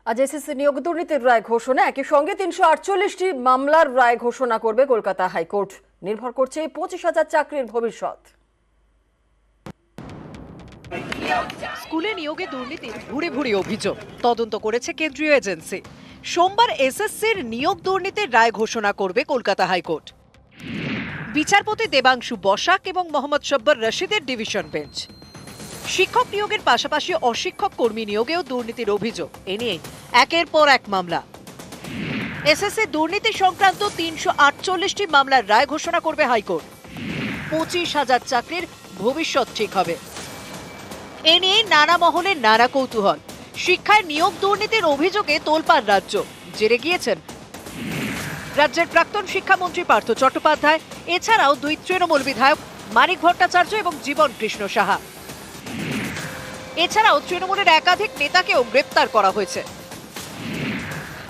আজ এসএসসি নিয়োগ দুর্নীতির রায় ঘোষণা, একই সঙ্গে ৩৪৮টি মামলার রায় ঘোষণা করবে কলকাতা হাইকোর্ট। নির্ভর করছে ২৫,০০০ চাকরির ভবিষ্যৎ। স্কুলে নিয়োগে দুর্নীতির ভুরি ভুরি অভিযোগ তদন্ত করেছে কেন্দ্রীয় এজেন্সি। সোমবার এসএসসির নিয়োগ দুর্নীতির রায় ঘোষণা করবে কলকাতা হাইকোর্ট। বিচারপতি দেবাংশু বসাক এবং মোহাম্মদ শব্বর রশিদের ডিভিশন বেঞ্চ। শিক্ষক নিয়োগের পাশাপাশি অশিক্ষক কর্মী নিয়োগেও দুর্নীতির অভিযোগ, এ নিয়ে একের পর এক মামলা। এসএসসি দুর্নীতি সংক্রান্ত ৩৪৮টি মামলার রায় ঘোষণা করবে হাইকোর্ট। ২৫,০০০ চাকরির ভবিষ্যৎ ঠিক হবে। এ নিয়ে নানা মহলে নানা কৌতূহল। শিক্ষায় নিয়োগ দুর্নীতির অভিযোগে তোলপাড় রাজ্য, জেরে গিয়েছেন রাজ্যের প্রাক্তন শিক্ষামন্ত্রী পার্থ চট্টোপাধ্যায়, এছাড়াও দুই তৃণমূল বিধায়ক মানিক ভট্টাচার্য এবং জীবন কৃষ্ণ সাহা। এছাড়াও তৃণমূলের একাধিক নেতাকেও গ্রেপ্তার করা হয়েছে।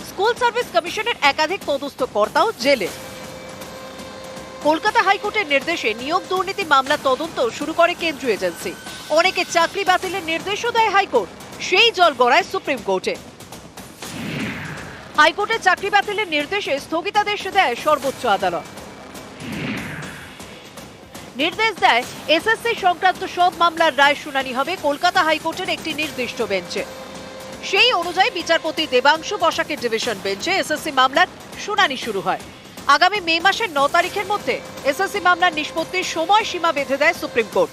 স্কুল সার্ভিস কমিশনের একাধিক পদস্থ কর্তাও জেলে। কলকাতা হাইকোর্টের নির্দেশে নিয়োগ দুর্নীতি মামলা তদন্ত শুরু করে কেন্দ্রীয় এজেন্সি। অনেকে চাকরি বাতিলের নির্দেশও দেয় হাইকোর্ট, সেই জল গড়ায় সুপ্রিম কোর্টে। হাইকোর্টের চাকরি বাতিলের নির্দেশে স্থগিতাদেশ দেয় সর্বোচ্চ আদালত। নির্দেশ দেয় এসএসসি সংক্রান্ত সব মামলার রায় শুনানি হবে কলকাতা হাইকোর্টের একটি নির্দিষ্ট বেঞ্চে। সেই অনুযায়ী বিচারপতি দেবাংশু বসাকের ডিভিশন বেঞ্চে এসএসসি মামলার শুনানি শুরু হয়। আগামী মে মাসের ৯ তারিখের মধ্যে এসএসসি মামলার নিষ্পত্তির সময়সীমা বেঁধে দেয় সুপ্রিম কোর্ট।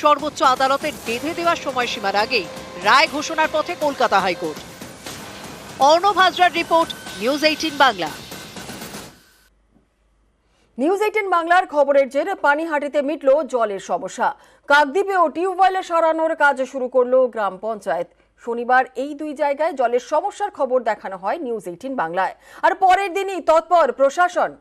সর্বোচ্চ আদালতের বেঁধে দেওয়া সময়সীমার আগেই রায় ঘোষণার পথে কলকাতা হাইকোর্ট। অর্ণব হাজরার রিপোর্ট, নিউজ 18 বাংলা। নিউজ 18 বাংলার খবরের জেরে পানিহাটিতে মিটল জলের সমস্যা। কাকদ্বীপেও টিউবওয়েলে সরানোর কাজ শুরু করলো গ্রাম পঞ্চায়েত। শনিবার এই দুই জায়গায় জলের সমস্যার খবর দেখানো হয় নিউজ 18 বাংলায়, আর পরের দিনই তৎপর প্রশাসন।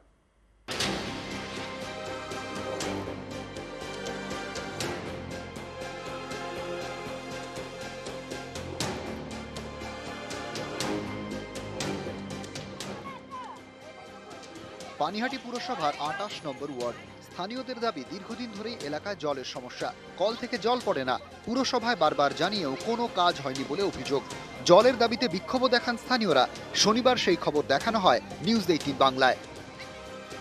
পানিহাটি পুরসভার ২৮ নম্বর ওয়ার্ড। স্থানীয়দের দাবি, দীর্ঘদিন ধরেই এলাকায় জলের সমস্যা। কল থেকে জল পড়ে না। পুরসভায় বারবার জানিয়েও কোনো কাজ হয়নি বলে অভিযোগ। জলের দাবিতে বিক্ষোভ দেখান স্থানীয়রা। শনিবার সেই খবর দেখানো হয় নিউজ 18 বাংলায়।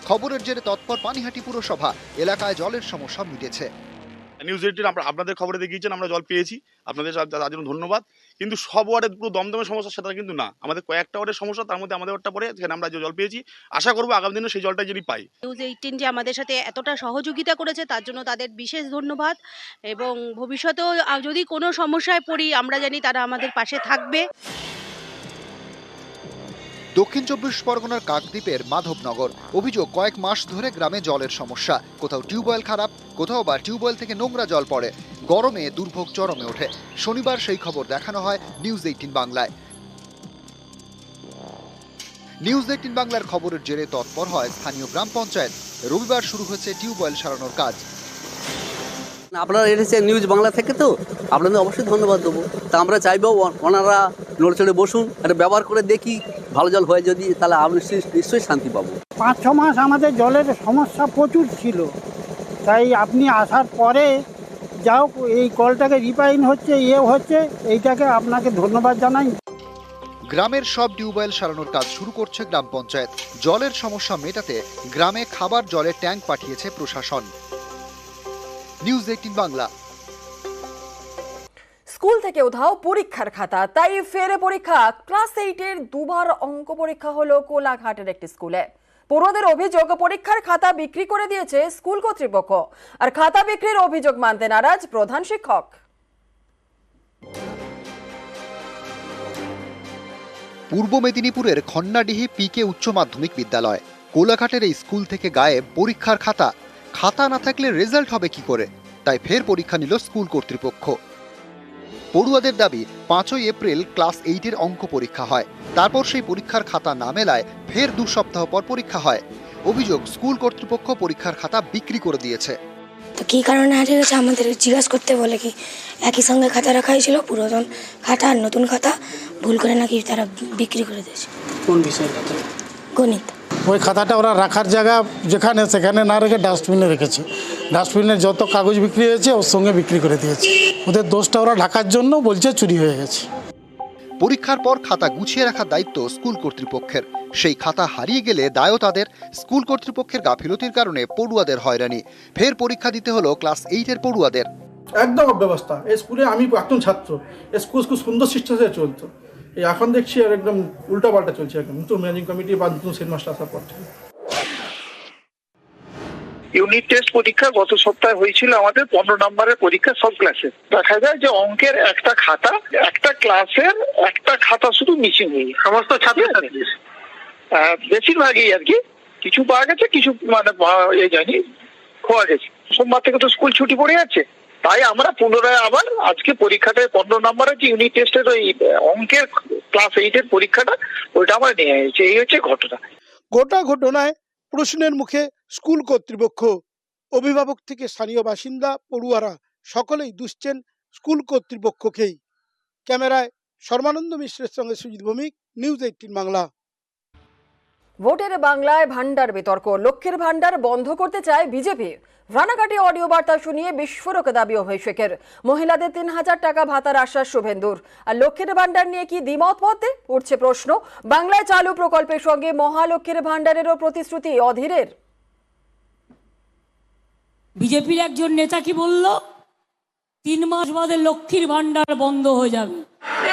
খবরের জেরে তৎপর পানিহাটি পুরসভা। এলাকায় জলের সমস্যা মিটেছে। নিউজ 18 আপনাদের খবরে দেখিয়েছেন, আমরা জল পেয়েছি, আপনাদের তার জন্য ধন্যবাদ। কিন্তু সব ওয়ার্ডে পুরো দমদমের সমস্যা সেটা কিন্তু না, আমাদের কয়েকটা ওয়ার্ডের সমস্যা, তার মধ্যে আমাদের ওয়ার্ডটা পড়ে, সেখানে আমরা জল পেয়েছি। আশা করবো আগামী দিনে সেই জলটা যদি পাই। নিউজ 18 যে আমাদের সাথে এতটা সহযোগিতা করেছে তার জন্য তাদের বিশেষ ধন্যবাদ, এবং ভবিষ্যতেও যদি কোনো সমস্যায় পড়ি আমরা জানি তারা আমাদের পাশে থাকবে। দক্ষিণ ২৪ পরগনার কাকদ্বীপের মাধবনগর। অভিযোগ, কয়েক মাস ধরে গ্রামে জলের সমস্যা। কোথাও টিউবওয়েল খারাপ, কোথাও বা টিউবওয়েল থেকে নোংরা জল পড়ে। গরমে দুর্ভোগ চরমে ওঠে। শনিবার সেই খবর দেখানো হয় নিউজ 18 বাংলায়। নিউজ 18 বাংলার খবরের জেরে তৎপর হয় স্থানীয় গ্রাম পঞ্চায়েত। রবিবার শুরু হয়েছে টিউবওয়েল সারানোর কাজ। আপনারা এসেছে নিউজ বাংলা থেকে, তো আপনাদের অবশ্যই ধন্যবাদ দেবো। তা আমরা চাইবো ওনারা নড়চড়ে বসুন, এটা ব্যবহার করে দেখি, ভালো জল হয় যদি, তাহলে আমরা নিশ্চয়ই শান্তি পাবো। ৫-৬ মাস আমাদের জলের সমস্যা প্রচুর ছিল, তাই আপনি আসার পরে যাও এই কলটাকে রিপেয়ারিং হচ্ছে, হচ্ছে, এইটাকে আপনাকে ধন্যবাদ জানাই। গ্রামের সব টিউবওয়েল সারানোর কাজ শুরু করছে গ্রাম পঞ্চায়েত। জলের সমস্যা মেটাতে গ্রামে খাবার জলের ট্যাঙ্ক পাঠিয়েছে প্রশাসন। নিউজ 18 বাংলা। স্কুল থেকে উধাও পরীক্ষার খাতা, তাই ফেরে পরীক্ষা। ক্লাস 8-এর দুবার অঙ্ক পরীক্ষা হলো কোলাঘাটের একটি স্কুলে। পড়ুয়াদের অভিযোগ, পরীক্ষার খাতা বিক্রি করে দিয়েছে স্কুল কর্তৃপক্ষ, আর খাতা বিক্রির অভিযোগ মানতে নারাজ প্রধান শিক্ষক। পূর্ব মেদিনীপুরের খন্নাডিহি পিকে উচ্চ মাধ্যমিক বিদ্যালয়। কোলাঘাটের এই স্কুল থেকে গায়েব পরীক্ষার খাতা। খাতা না থাকলে রেজাল্ট হবে কি করে? তাই ফের পরীক্ষা নিল স্কুল কর্তৃপক্ষ। পড়ুয়াদের দাবি, ৫ই এপ্রিল ক্লাস 8-এর অঙ্ক পরীক্ষা হয়। তারপর সেই পরীক্ষার খাতা না মেলায় ফের 2 সপ্তাহ পর পরীক্ষা হয়। অভিযোগ, স্কুল কর্তৃপক্ষ পরীক্ষার খাতা বিক্রি করে দিয়েছে। তো কী কারণে হারিয়ে গেছে আমাদের জিজ্ঞাসা করতে বলে, কি একই সঙ্গে খাতা রাখা হয়েছিল, পুরাতন খাতা আর নতুন খাতা, ভুল করে নাকি তারা বিক্রি করে দিয়েছে। কোন বিষয়ের কথা? গণিত। ওই খাতাটা ওরা রাখার জায়গা যেখানে সেখানে না রেখে ডাস্টবিনে রেখেছে। ডাস্টবিনে যত কাগজ বিক্রি হয়েছে ওর সঙ্গে বিক্রি করে দিয়েছে। ওদের দোষটা ওরা ঢাকার জন্য বলছে চুরি হয়ে গেছে। পরীক্ষার পর খাতা গুছিয়ে রাখার দায়িত্ব স্কুল কর্তৃপক্ষের। সেই খাতা হারিয়ে গেলে দায়ও তাদের। স্কুল কর্তৃপক্ষের গাফিলতির কারণে পড়ুয়াদের হয়রানি। ফের পরীক্ষা দিতে হলো ক্লাস 8-এর পড়ুয়াদের। একদম অব্যবস্থা। এই স্কুলে আমি একজন ছাত্র, এই স্কুল খুব সুন্দর শিষ্টাচারে চলতো, এই এখন দেখছি আর একদম উল্টাপাল্টা চলছে। একদম নতুন ম্যানেজিং কমিটি বা নতুন হেডমাস্টার আসার পর থেকে। ইউনিট টেস্ট পরীক্ষা গত সপ্তাহে হয়েছিল আমাদের 15 নম্বরের পরীক্ষা সব ক্লাসে। দেখা যায় যে অঙ্কের একটা খাতা, একটা ক্লাসের একটা খাতা শুধু মিসিং হয়ে সমস্ত ছাত্রছাত্রী, বেশিরভাগই আর কি। কিছু পাওয়া গেছে, কিছু মানে যায়নি, খোয়া গেছে। সোমবার থেকে তো স্কুল ছুটি পড়ে যাচ্ছে, তাই আমরা পুনরায় আবার আজকে পরীক্ষাটায় 15 নম্বরের যে ইউনিট টেস্টের ওই অঙ্কের ক্লাস 8-এর পরীক্ষাটা ওইটা আমরা নিয়ে এসেছি। এই হচ্ছে ঘটনা। গোটা ঘটনায় প্রশ্নের মুখে স্কুল কর্তৃপক্ষ, অভিভাবক থেকে স্থানীয় বাসিন্দা, পড়ুয়ারা সকলেই দুষছেন স্কুল কর্তৃপক্ষকেই। ক্যামেরায় সর্বানন্দ মিশ্রের সঙ্গে সুজিত ভৌমিক, নিউজ 18 বাংলা। ভোটের বাংলায় ভান্ডার বিতর্ক। লক্ষ্মীর ভান্ডার বন্ধ করতে চায় বিজেপি। রানাঘাটে অডিও বার্তা শুনিয়ে বিস্ফোরক দাবি অভিষেকের। মহিলাদের 3000 টাকা ভাতার আশ্বাস শুভেন্দুর। আর লক্ষ্মীর ভান্ডার নিয়ে কি দ্বিমত মতে উঠছে প্রশ্ন। বাংলায় চালু প্রকল্পের সঙ্গে মহালক্ষ্মীর ভান্ডারেরও প্রতিশ্রুতি অধীরের। বিজেপির একজন নেতা কি বলল, 3 মাস বাদে লক্ষ্মীর ভান্ডার বন্ধ হয়ে যাবে।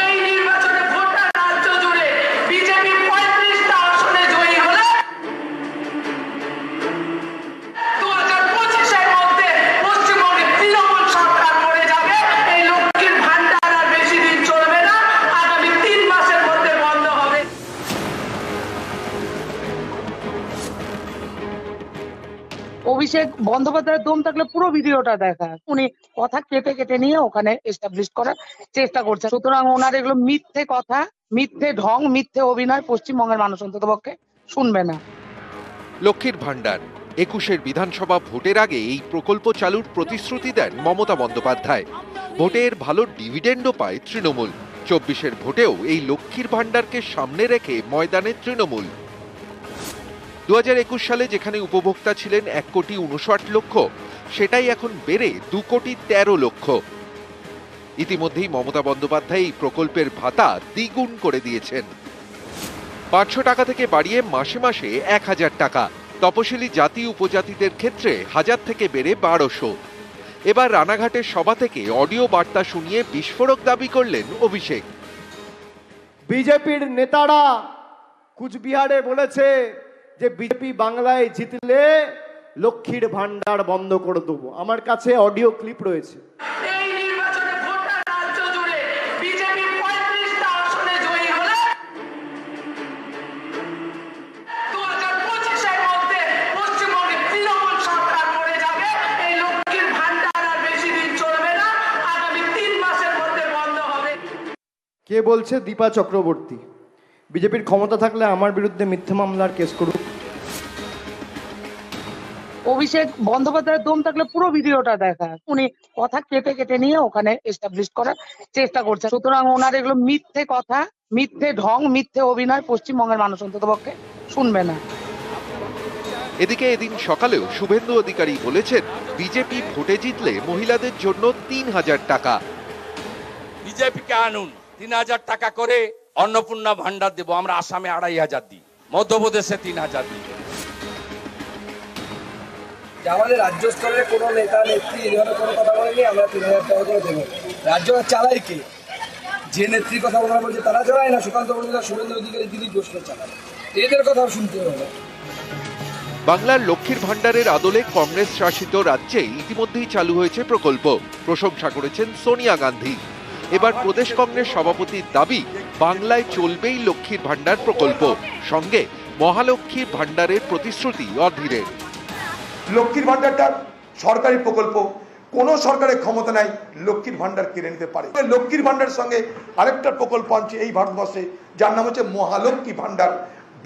এই নির্বাচনে গোটা রাজ্য জুড়ে বিজেপি 35টা আসনে জয়ী হলে 2025-এর মধ্যে পশ্চিমবঙ্গে তৃণমূল সরকার পড়ে যাবে। এই লক্ষ্মীর ভান্ডার আর বেশি দিন চলবে না, আগামী 3 মাসের মধ্যে বন্ধ হবে। অভিষেক বন্দ্যোপাধ্যায়ের দম থাকলে পুরো ভিডিওটা দেখা, উনি কথা কেটে কেটে নিয়ে ওখানে এস্টাবলিশ করার চেষ্টা করছে। সুতরাং ওনার এগুলো মিথ্যে কথা, মিথ্যে ঢং, মিথ্যে অভিনয় পশ্চিমবঙ্গের মানুষ অন্ততপক্ষে শুনবে না। লক্ষ্মীর ভান্ডার 21-এর বিধানসভা ভোটের আগে এই প্রকল্প চালুর প্রতিশ্রুতি দেন মমতা বন্দ্যোপাধ্যায়। ভোটের ভালো ডিভিডেন্ডও পায় তৃণমূল। 24-এর ভোটেও এই লক্ষ্মীর ভান্ডারকে সামনে রেখে ময়দানে তৃণমূল। 2021 সালে যেখানে উপভোক্তা ছিলেন 1,59,00,000, সেটাই এখন বেড়ে 2,13,00,000। ইতিমধ্যেই মমতা বন্দ্যোপাধ্যায় এই প্রকল্পের ভাতা দ্বিগুণ করে দিয়েছেন। 500 টাকা থেকে বাড়িয়ে মাসে মাসে 1000 টাকা। তপশিলি জাতি উপজাতিদের ক্ষেত্রে 1000 থেকে বেড়ে 1200। এবার রানাঘাটের সভা থেকে অডিও বার্তা শুনিয়ে বিস্ফোরক দাবি করলেন অভিষেক। বিজেপির নেতারা কুচবিহারে বলেছে যে বিজেপি বাংলায় জিতলে লক্ষ্মীর ভান্ডার বন্ধ করে দেবো। আমার কাছে অডিও ক্লিপ রয়েছে। এই নির্বাচনে গোটা রাজ্য জুড়ে বিজেপি 35টা আসনে জয়ী হলে 2025-এর মধ্যে পশ্চিমবঙ্গে তৃণমূল সরকার পড়ে যাবে। এই লক্ষ্মীর ভান্ডার আর বেশি দিন চলবে না, আগামী 3 মাসের মধ্যে বন্ধ হবে। কে বলছে? দীপা চক্রবর্তী। বিজেপির ক্ষমতা থাকলে আমার বিরুদ্ধে মিথ্যে মামলার কেস করুক। অভিষেক বন্দ্যোপাধ্যায়ের দম থাকলে পুরো ভিডিওটা দেখা, উনি কথা কেটে কেটে নিয়ে ওখানে এস্টাবলিশ করার চেষ্টা করছে। সুতরাং ওনার এগুলো মিথ্যে কথা, মিথ্যে ঢং, মিথ্যে অভিনয় পশ্চিমবঙ্গের মানুষ অন্ততপক্ষে শুনবে না। এদিকে এদিন সকালেও শুভেন্দু অধিকারী বলেছেন, বিজেপি ভোটে জিতলে মহিলাদের জন্য 3000 টাকা। বিজেপিকে আনুন, 3000 টাকা করে অন্নপূর্ণা ভান্ডার দেবো। আমরা আসামে 2500 দিই, মধ্যপ্রদেশে 3000 দিই। আমাদের রাজ্য স্তরের কোনো নেতা নেত্রী এই ধরনের কোনো কথা বলেনি আমরা 3000 টাকা করে দেবো। রাজ্য চালায় কে? যে নেত্রীর কথা ওনারা বলছে তারা চালায় না, সুকান্ত বন্দ্যোপাধ্যায়, শুভেন্দু অধিকারী দিদি প্রশ্ন চালায়, এদের কথাও শুনতে হবে। বাংলার লক্ষ্মীর ভান্ডারের আদলে কংগ্রেস শাসিত রাজ্যে ইতিমধ্যেই চালু হয়েছে প্রকল্প। প্রশংসা করেছেন সোনিয়া গান্ধী। এবার প্রদেশ কংগ্রেস সভাপতির দাবি, বাংলায় চলবেই লক্ষ্মীর ভান্ডার প্রকল্প, সঙ্গে মহালক্ষ্মীর ভান্ডারের প্রতিশ্রুতি অধীরের। লক্ষ্মীর ভান্ডারটা সরকারি প্রকল্প, কোন সরকারের ক্ষমতা নাই লক্ষ্মীর ভান্ডার কেড়ে নিতে পারে। লক্ষ্মীর ভান্ডারের সঙ্গে আরেকটা প্রকল্প আনছে এই ভারতবর্ষে, যার নাম হচ্ছে মহালক্ষ্মী ভান্ডার।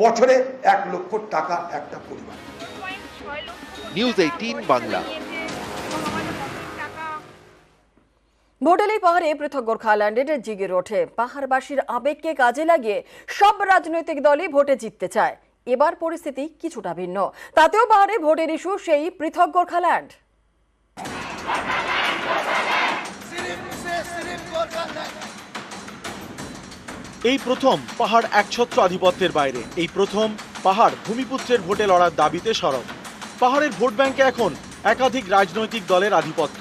বছরে 1 লক্ষ টাকা একটা পরিবার। নিউজ 18 বাংলা। ভোটালি পাহাড়ে পৃথক গোর্খাল্যান্ডের জিগির ওঠে। পাহাড়বাসীর আবেগকে কাজে লাগিয়ে সব রাজনৈতিক দলই ভোটে জিততে চায়। এবার পরিস্থিতি কিছুটা ভিন্ন। তাতেও পাহাড়ে ভোটের ইস্যু সেই পৃথক গোর্খাল্যান্ড। এই প্রথম পাহাড় একছত্র আধিপত্যের বাইরে, এই প্রথম পাহাড় ভূমিপুত্রের ভোটে লড়ার দাবিতে সরব। পাহাড়ের ভোট ব্যাংকে এখন একাধিক রাজনৈতিক দলের আধিপত্য।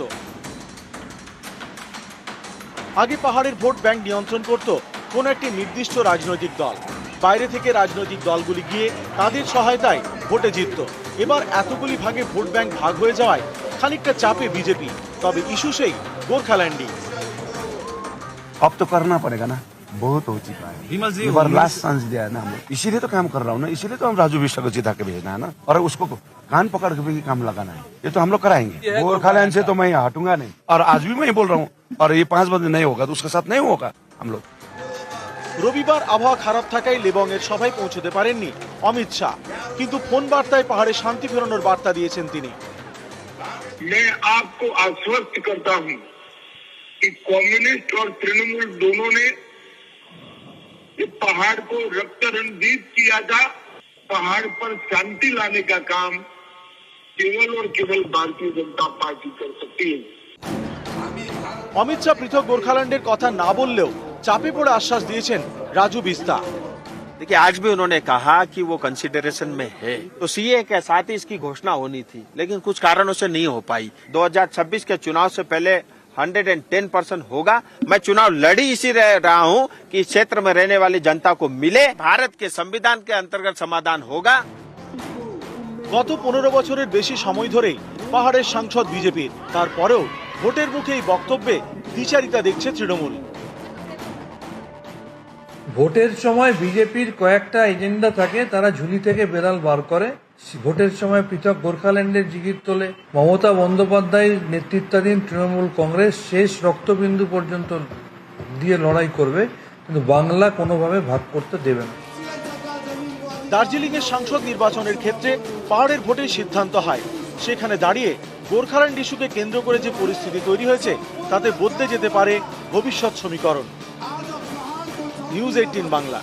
আগে পাহাড়ের ভোট ব্যাংক নিয়ন্ত্রণ করত কোন একটি নির্দিষ্ট রাজনৈতিক দল। বাইরে থেকে রাজনৈতিক দলগুলি গিয়ে তাদের সহায়তায় ভোটে জিতত। এবার এতগুলি ভাগে ভোট ব্যাংক ভাগ হয়ে যাওয়ায় খানিকটা চাপে বিজেপি। তবে ইস্যু সেই গোর্খাল্যান্ডই। अब तो करना पड़ेगा ना, बहुत हो चुका है। एक बार लास्ट चांस दिया है ना हम, इसीलिए तो काम कर रहा हूँ ना, इसीलिए तो हम राजू बिष्ट को जिता के भेजना है ना, और उसको कान पकड़ के भी काम लगाना है। ये तो हम लोग कराएंगे। गोरखालैंड से तो मैं हटूंगा नहीं, और आज भी मैं बोल रहा हूँ, और ये 5 बजे नहीं होगा तो उसके साथ नहीं होगा हम लोग। রবিবার আবহাওয়া খারাপ থাকায় লেবংয়ের সভায় পৌঁছতে পারেননি অমিত শাহ, কিন্তু ফোন বার্তায় পাহাড়ে শান্তি ফেরানোর বার্তা দিয়েছেন তিনি। मैं आपको आश्वस्त करता हूं कि कम्युनिस्ट और तृणमूल दोनों ने पहाड़ को रक्त रणदीप किया था। पहाड़ पर शांति लाने का काम केवल और केवल भारतीय जनता पार्टी कर सकती है। অমিত শাহ পৃথক গোর্খাল্যান্ডের কথা না বললেও চাপে পড়ে আশ্বাস দিয়েছেন রাজু বিস্তা। देखिए, आज भी उन्होंने कहा कि वो कंसिडरेशन में है, तो सीए के साथ ही इसकी घोषणा होनी थी, लेकिन कुछ कारणों से नहीं हो पाई। 2026 के चुनाव से पहले 110% होगा। मैं चुनाव लड़ी इसी रहा हूँ कि इस क्षेत्र में रहने वाली जनता को मिले, भारत के संविधान के अंतर्गत समाधान होगा। গত 15 বছরের বেশি সময় ধরেই পাহাড়ের সাংসদ বিজেপির, তারপরেও ভোটের মুখে এই বক্তব্যে দ্বিচারিতা দেখছে তৃণমূল। ভোটের সময় বিজেপির কয়েকটা এজেন্ডা থাকে, তারা ঝুলি থেকে বেড়াল বার করে। ভোটের সময় পৃথক গোর্খাল্যান্ডের জিগির তোলে মমতা বন্দ্যোপাধ্যায়ের নেতৃত্বাধীন তৃণমূল কংগ্রেস শেষ রক্তবিন্দু পর্যন্ত দিয়ে লড়াই করবে, কিন্তু বাংলা কোনোভাবে ভাগ করতে দেবে না। দার্জিলিং এর সাংসদ নির্বাচনের ক্ষেত্রে পাহাড়ের ভোটের সিদ্ধান্ত হয়। সেখানে দাঁড়িয়ে গোর্খাল্যান্ড ইস্যুকে কেন্দ্র করে যে পরিস্থিতি তৈরি হয়েছে তাতে বদলে যেতে পারে ভবিষ্যৎ সমীকরণ। নিউজ 18 বাংলা।